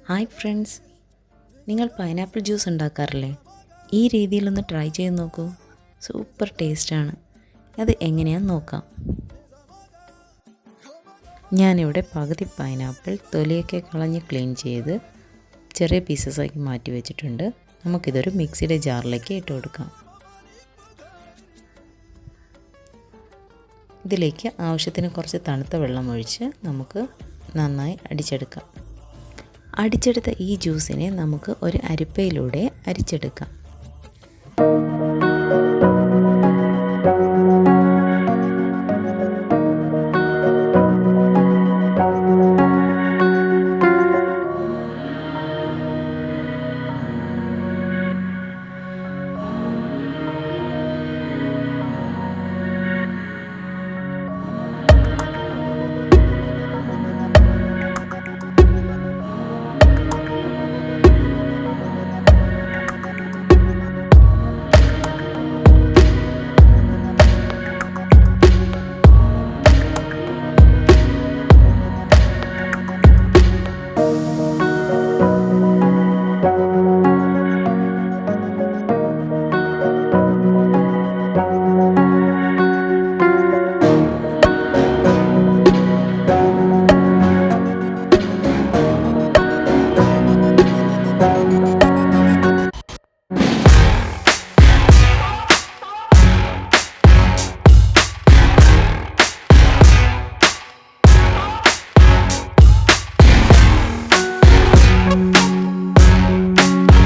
Hi friends, നിങ്ങൾ pineapple juice ഉണ്ടാക്കാറില്ലേ? ഈ രീതിയിലൊന്ന് ട്രൈ ചെയ്ത് നോക്കൂ. സൂപ്പർ ടേസ്റ്റാണ്. അത് എങ്ങനെയാണെന്ന് നോക്കാം. ഞാനിവിടെ പകുതി പൈനാപ്പിൾ തൊലിയൊക്കെ കളഞ്ഞ് ക്ലീൻ ചെയ്ത് ചെറിയ പീസസാക്കി മാറ്റി വെച്ചിട്ടുണ്ട്. നമുക്കിതൊരു മിക്സിയുടെ ജാറിലേക്ക് ഇട്ട് കൊടുക്കാം. ഇതിലേക്ക് ആവശ്യത്തിന് കുറച്ച് തണുത്ത വെള്ളം ഒഴിച്ച് നമുക്ക് നന്നായി അടിച്ചെടുക്കാം. അടിച്ചെടുത്ത ഈ ജ്യൂസിനെ നമുക്ക് ഒരു അരിപ്പയിലൂടെ അരിച്ചെടുക്കാം.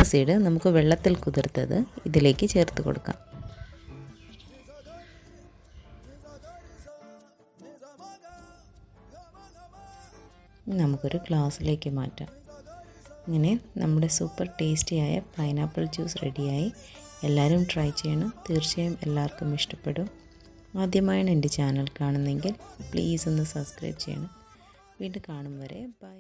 സീഡ് നമുക്ക് വെള്ളത്തിൽ കുതിർത്തത് ഇതിലേക്ക് ചേർത്ത് കൊടുക്കാം. നമുക്കൊരു ഗ്ലാസ്സിലേക്ക് മാറ്റാം. ഇങ്ങനെ നമ്മുടെ സൂപ്പർ ടേസ്റ്റിയായ പൈനാപ്പിൾ ജ്യൂസ് റെഡിയായി. എല്ലാവരും ട്രൈ ചെയ്യണം. തീർച്ചയായും എല്ലാവർക്കും ഇഷ്ടപ്പെടും. ആദ്യമായാണ് എൻ്റെ ചാനൽ കാണുന്നതെങ്കിൽ പ്ലീസ് ഒന്ന് സബ്സ്ക്രൈബ് ചെയ്യണം. വീണ്ടും കാണും വരെ ബൈ.